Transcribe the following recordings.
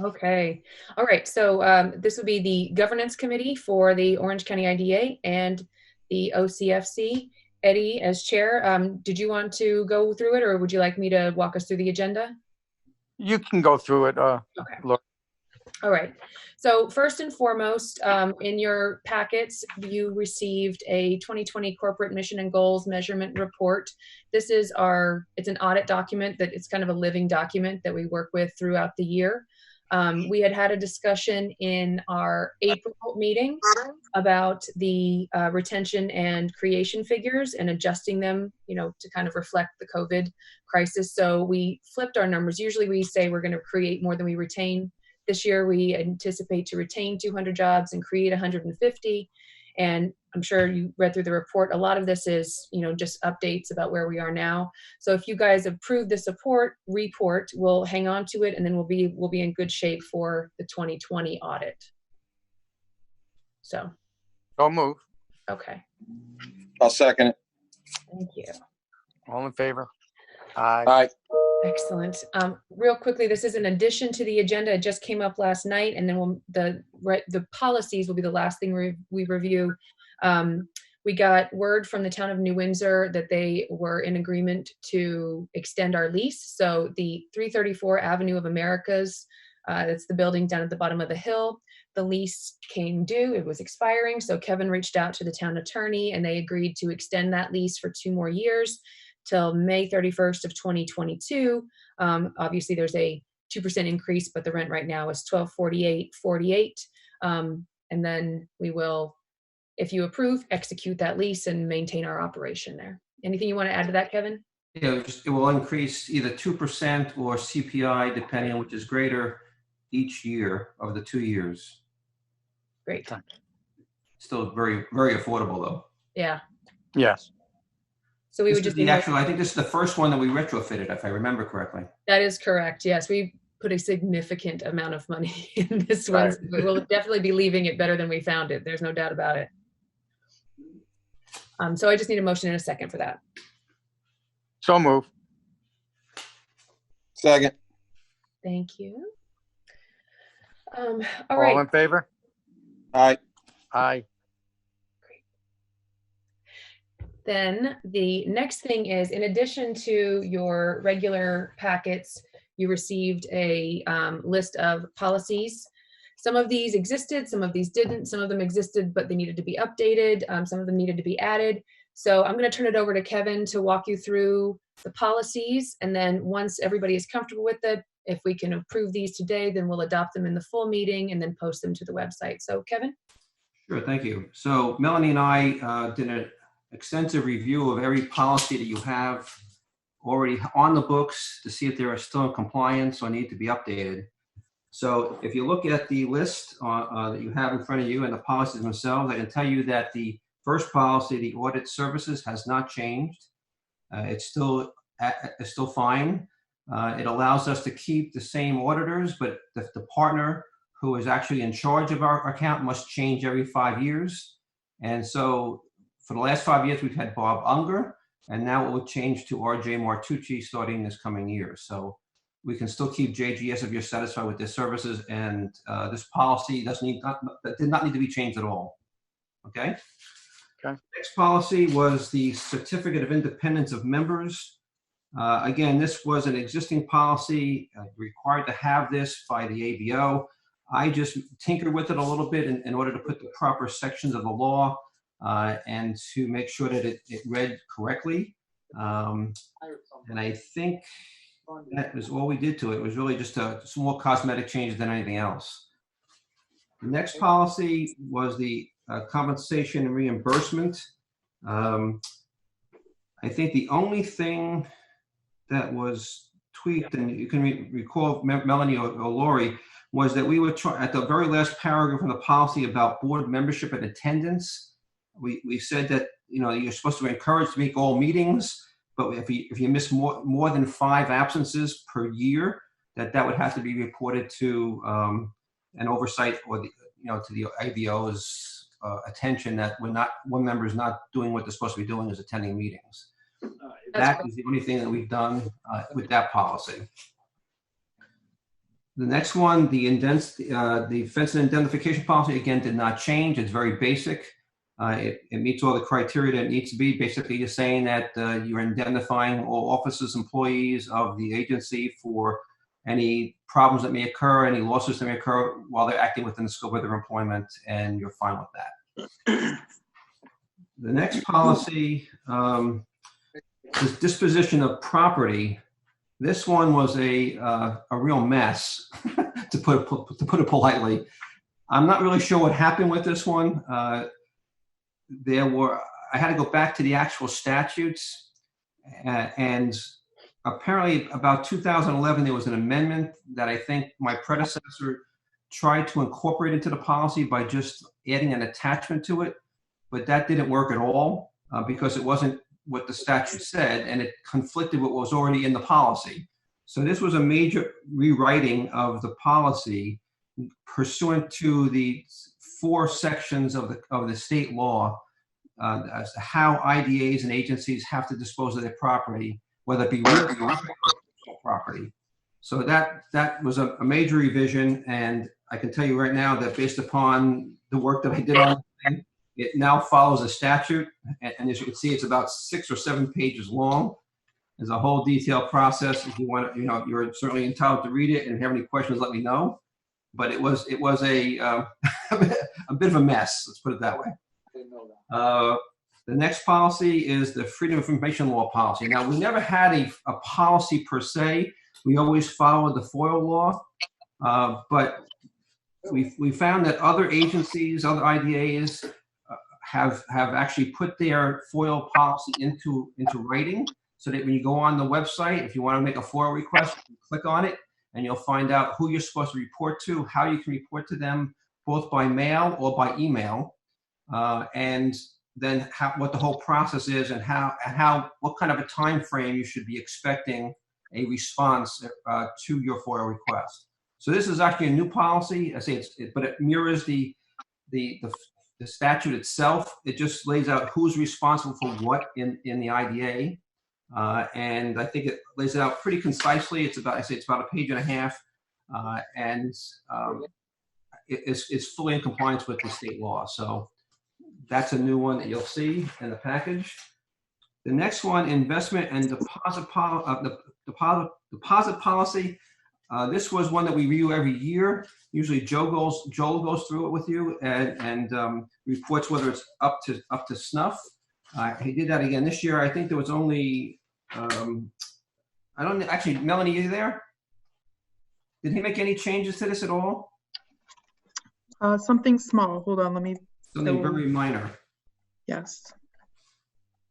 Okay. All right. So this would be the governance committee for the Orange County IDA and the OCFC. Eddie, as chair, did you want to go through it, or would you like me to walk us through the agenda? You can go through it. Okay. Look. All right. So first and foremost, in your packets, you received a 2020 corporate mission and goals measurement report. This is it's an audit document that it's kind of a living document that we work with throughout the year. We had a discussion in our April meeting about the retention and creation figures and adjusting them, to kind of reflect the COVID crisis. So we flipped our numbers. Usually we say we're going to create more than we retain. This year, we anticipate to retain 200 jobs and create 150. And I'm sure you read through the report. A lot of this is, just updates about where we are now. So if you guys approve the report, we'll hang on to it, and then we'll be in good shape for the 2020 audit. So. Don't move. Okay. I'll second it. Thank you. All in favor? Aye. Aye. Excellent. Real quickly, this is an addition to the agenda. It just came up last night, and then the policies will be the last thing we review. We got word from the town of New Windsor that they were in agreement to extend our lease. So the 334 Avenue of Americas, that's the building down at the bottom of the hill. The lease came due. It was expiring. So Kevin reached out to the town attorney, and they agreed to extend that lease for 2 more years till May 31st of 2022. Obviously, there's a 2% increase, but the rent right now is $1248.48. And then we will, if you approve, execute that lease and maintain our operation there. Anything you want to add to that, Kevin? Yeah, it will increase either 2% or CPI, depending on which is greater, each year of the 2 years. Great. Still very, very affordable, though. Yeah. Yes. So we would just I think this is the first one that we retrofitted, if I remember correctly. That is correct. Yes, we put a significant amount of money in this one. But we'll definitely be leaving it better than we found it. There's no doubt about it. So I just need a motion in a second for that. So move. Second. Thank you. All right. All in favor? Aye. Aye. Then the next thing is, in addition to your regular packets, you received a list of policies. Some of these existed, some of these didn't. Some of them existed, but they needed to be updated. Some of them needed to be added. So I'm going to turn it over to Kevin to walk you through the policies. And then once everybody is comfortable with it, if we can approve these today, then we'll adopt them in the full meeting and then post them to the website. So Kevin? Sure, thank you. So Melanie and I did an extensive review of every policy that you have already on the books to see if they are still in compliance or need to be updated. So if you look at the list that you have in front of you and the policies themselves, I can tell you that the first policy, the audit services, has not changed. It's still fine. It allows us to keep the same auditors, but the partner who is actually in charge of our account must change every 5 years. And so for the last 5 years, we've had Bob Unger, and now it will change to RJ Martucci starting this coming year. So we can still keep JGS if you're satisfied with their services, and this policy did not need to be changed at all. Okay? Okay. Next policy was the Certificate of Independence of Members. Again, this was an existing policy required to have this by the ABO. I just tinkered with it a little bit in order to put the proper sections of the law and to make sure that it read correctly. And I think that was all we did to it. It was really just a small cosmetic changes than anything else. The next policy was the compensation and reimbursement. I think the only thing that was tweaked, and you can recall Melanie or Lori, was that we were at the very last paragraph in the policy about board membership and attendance. We said that you're supposed to be encouraged to make all meetings, but if you miss more than 5 absences per year, that would have to be reported to an oversight or to the ABO's attention that one member is not doing what they're supposed to be doing, is attending meetings. That is the only thing that we've done with that policy. The next one, the offense and indemnification policy, again, did not change. It's very basic. It meets all the criteria that it needs to be. Basically, you're saying that you're indemnifying all officers, employees of the agency for any problems that may occur, any losses that may occur while they're acting within the scope of their employment, and you're fine with that. The next policy is disposition of property. This one was a real mess, to put it politely. I'm not really sure what happened with this one. I had to go back to the actual statutes, and apparently about 2011 there was an amendment that I think my predecessor tried to incorporate into the policy by just adding an attachment to it, but that didn't work at all because it wasn't what the statute said, and it conflicted with what was already in the policy. So this was a major rewriting of the policy pursuant to the 4 sections of the state law as to how IDAs and agencies have to dispose of their property, whether it be real or personal property. So that was a major revision, and I can tell you right now that based upon the work that I did on it, it now follows a statute, and as you can see, it's about 6 or 7 pages long. There's a whole detailed process. If you want to, you're certainly entitled to read it, and if you have any questions, let me know. But it was a a bit of a mess. Let's put it that way. I didn't know that. The next policy is the Freedom of Information Law Policy. Now, we never had a policy per se. We always followed the FOIL law, but we found that other agencies, other IDAs, have actually put their FOIL policy into writing, so that when you go on the website, if you want to make a FOIL request, you click on it, and you'll find out who you're supposed to report to, how you can report to them, both by mail or by email, and then what the whole process is, and what kind of a time frame you should be expecting a response to your FOIL request. So this is actually a new policy. I say but it mirrors the statute itself. It just lays out who's responsible for what in the IDA, and I think it lays it out pretty concisely. It's about a page and a half, and it's fully in compliance with the state law. So that's a new one that you'll see in the package. The next one, investment and deposit policy. This was one that we review every year. Usually Joel goes through it with you and reports whether it's up to snuff. He did that again this year. I think there was only actually, Melanie, are you there? Did he make any changes to this at all? Something small. Hold on, let me. Something very minor. Yes.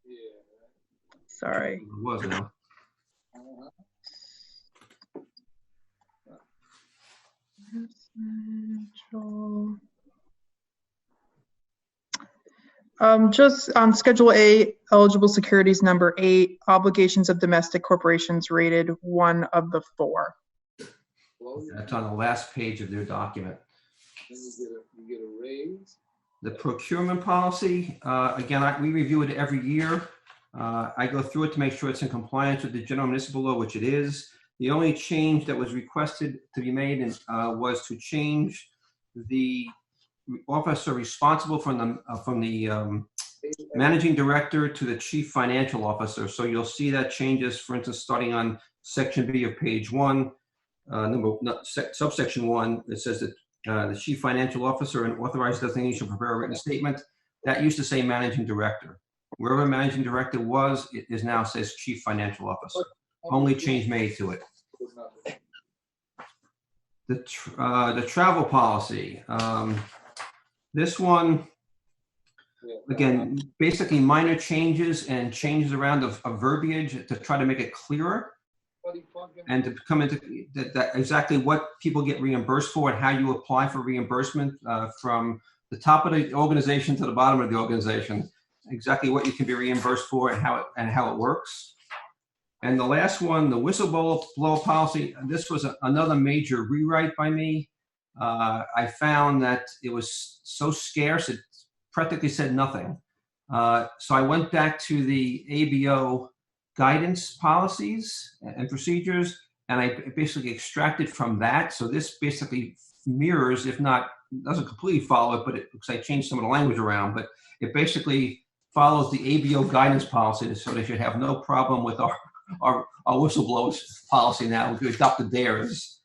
Yeah. Sorry. It was, no. Just on Schedule A, eligible securities number 8, obligations of domestic corporations rated 1 of the 4. That's on the last page of their document. Then you get a raise. The procurement policy, again, we review it every year. I go through it to make sure it's in compliance with the general municipal law, which it is. The only change that was requested to be made was to change the officer responsible from the managing director to the chief financial officer. So you'll see that changes, for instance, starting on section B of page 1, subsection 1, it says that the chief financial officer and authorized designee shall prepare a written statement. That used to say managing director. Wherever managing director was, it is now says chief financial officer. Only change made to it. The travel policy. This one, again, basically minor changes and changes around of verbiage to try to make it clearer and to come into that exactly what people get reimbursed for and how you apply for reimbursement from the top of the organization to the bottom of the organization, exactly what you can be reimbursed for and how it works. And the last one, the whistleblower policy, this was another major rewrite by me. I found that it was so scarce, it practically said nothing. So I went back to the ABO guidance policies and procedures and I basically extracted from that. So this basically mirrors, if not, doesn't completely follow it, but because I changed some of the language around, but it basically follows the ABO guidance policy, so they should have no problem with our whistleblowers policy now. We adopted theirs.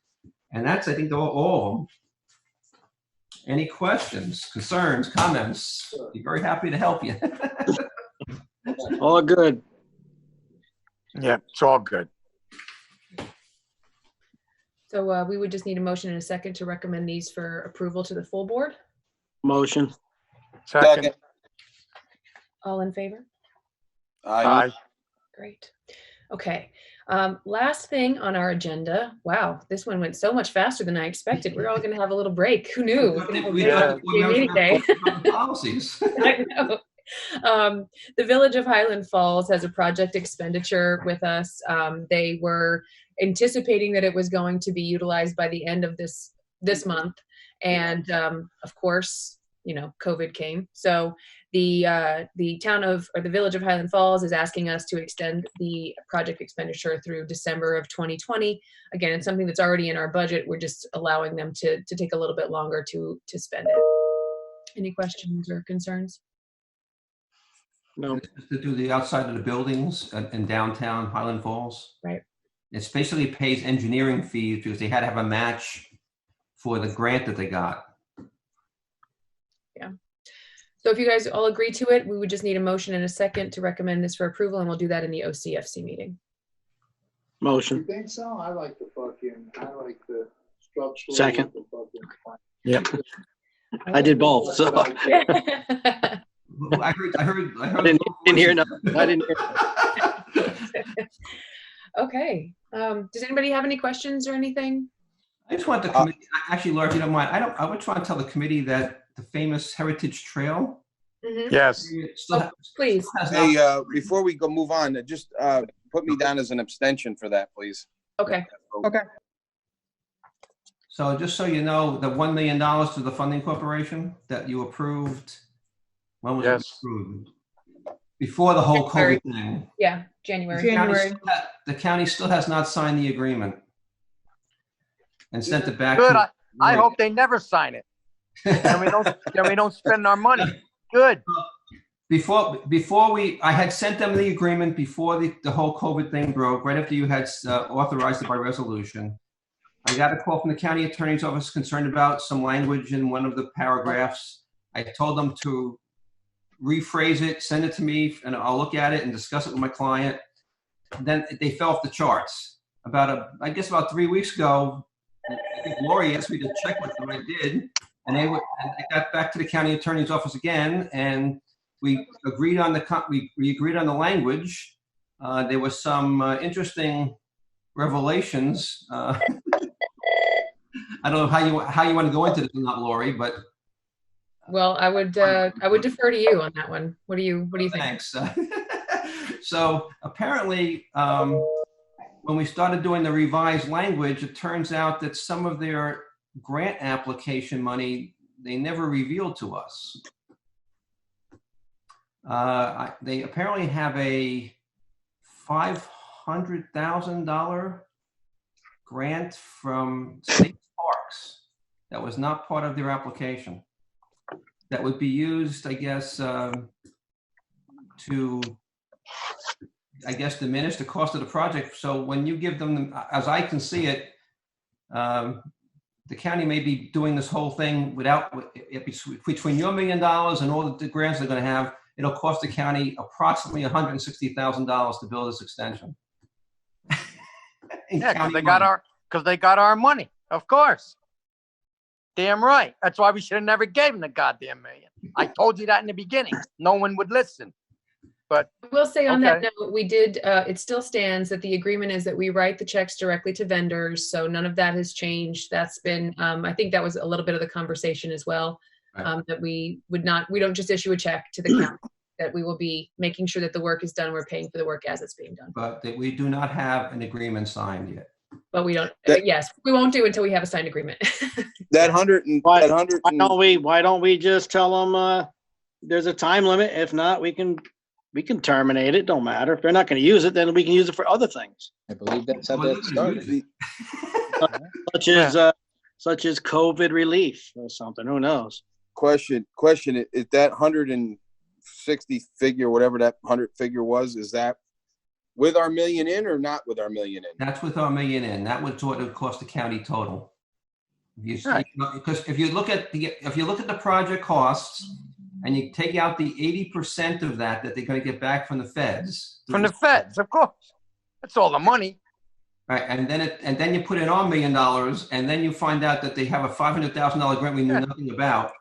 And that's, I think, all of them. Any questions, concerns, comments? Be very happy to help you. All good. Yeah, it's all good. So we would just need a motion and a second to recommend these for approval to the full board. Motion. Second. All in favor? Aye. Great. Okay. Last thing on our agenda. Wow, this one went so much faster than I expected. We're all going to have a little break. Who knew? We're going to have a meeting day. Policies. I know. The Village of Highland Falls has a project expenditure with us. They were anticipating that it was going to be utilized by the end of this month, and of course, COVID came. So the Village of Highland Falls is asking us to extend the project expenditure through December of 2020. Again, it's something that's already in our budget. We're just allowing them to take a little bit longer to spend it. Any questions or concerns? No. To do the outside of the buildings in downtown Highland Falls. Right. It basically pays engineering fees because they had to have a match for the grant that they got. Yeah. So if you guys all agree to it, we would just need a motion and a second to recommend this for approval, and we'll do that in the OCFC meeting. You Motion. think so? I like the structural. Second. Yep. I did both, so I heard. didn't hear nothing. I didn't hear. Okay. Does anybody have any questions or anything? I just want the committee, actually, Laura, if you don't mind, I would try to tell the committee that the famous Heritage Trail. Mm-hmm. Yes. Please. Hey, before we move on, just put me down as an abstention for that, please. Okay. Okay. So just so you know, the $1 million to the funding corporation that you approved, when was it approved? Before the whole January. COVID thing. Yeah, January. The county still has not signed the agreement and sent it back. Good. I hope they never sign it. And we don't spend our money. Good. I had sent them the agreement before the whole COVID thing broke, right after you had authorized it by resolution. I got a call from the county attorney's office concerned about some language in one of the paragraphs. I told them to rephrase it, send it to me, and I'll look at it and discuss it with my client. Then they fell off the charts. I guess about 3 weeks ago, I think Lori asked me to check with them. I did. And I got back to the county attorney's office again, and we agreed on we agreed on the language. There was some interesting revelations. I don't know how you want to go into this, not Lori, but Well, I would defer to you on that one. What do you think? thanks. So apparently, when we started doing the revised language, it turns out that some of their grant application money they never revealed to us. They apparently have a $500,000 grant from state parks that was not part of their application. That would be used, I guess, to, diminish the cost of the project. So when you give them, as I can see it, the county may be doing this whole thing between your $1 million and all the grants they're going to have. It'll cost the county approximately $160,000 to build this extension. Yeah, because they got our money, of course. Damn right. That's why we should have never gave them the goddamn million. I told you that in the beginning. No one would listen. But I will say on that note, we did, it still stands that the agreement is that we write the checks directly to vendors. So none of that has changed. That's been, I think that was a little bit of the conversation as well. Right. That we don't just issue a check to the county, that we will be making sure that the work is done. We're paying for the work as it's being done. But that we do not have an agreement signed yet. But we don't, yes, we won't do until we have a signed agreement. Why don't we just tell them there's a time limit? If not, we can We can terminate it. Don't matter. If they're not going to use it, then we can use it for other things, I believe that's how Well, that they're gonna started. use it. such as COVID relief or something. Who knows? Question, is that 160 figure, whatever that 100 figure was, is that with our million in or not with our million in? That's with our million in. That was what it would cost the county total. If you see, Right. because if you look at the project costs and you take out the 80% of that they're going to get back from the feds. From the feds, of course. That's all the money. Right, and then you put in our $1 million, and then you find out that they have a $500,000 grant we knew nothing about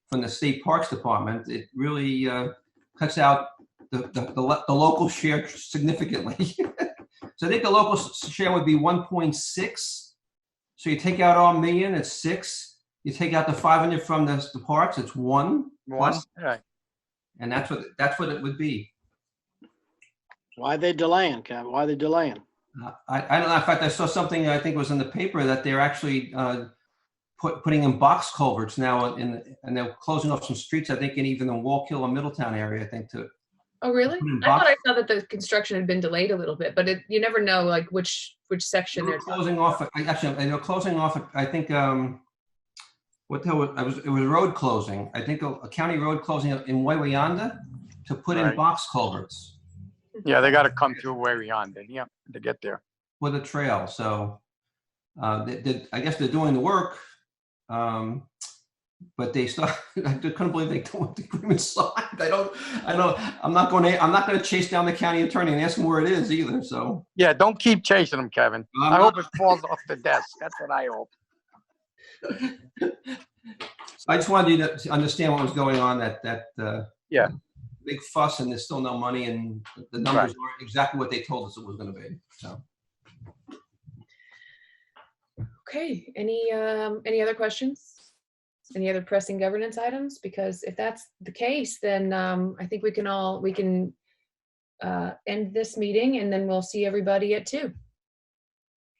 from the state parks department. It really cuts out the local share significantly. So I think the local share would be 1.6. So you take out our $1 million, it's 6. You take out the 500 from the parks, it's 1. Plus, Right. and that's what it would be. Why are they delaying, Kevin? Why are they delaying? I don't know. In fact, I saw something I think was in the paper that they're actually putting in box culverts now, and they're closing off some streets. I think, even in Wallkill and Middletown area, I think too. Oh, really? I thought I saw that the construction had been delayed a little bit, but you never know, like which section they're closing off. Actually, they're closing off. I think what the hell it was road closing. I think a county road closing in Waiwayanda to put in box culverts. Yeah, they got to come through where we on then. Yeah, to get there. With a trail. So I guess they're doing the work, but they still. I couldn't believe they don't want the agreement signed. I'm not going to chase down the county attorney and ask him where it is either. So Yeah, don't keep chasing them, Kevin. I hope it falls off the desk. That's what I hope. I just wanted you to understand what was going on. Yeah. Big fuss, and there's still no money, and the numbers aren't exactly what they told us it was going to be. So. Okay. Any other questions? Any other pressing governance items? Because if that's the case, then I think we can end this meeting, and then we'll see everybody at 2.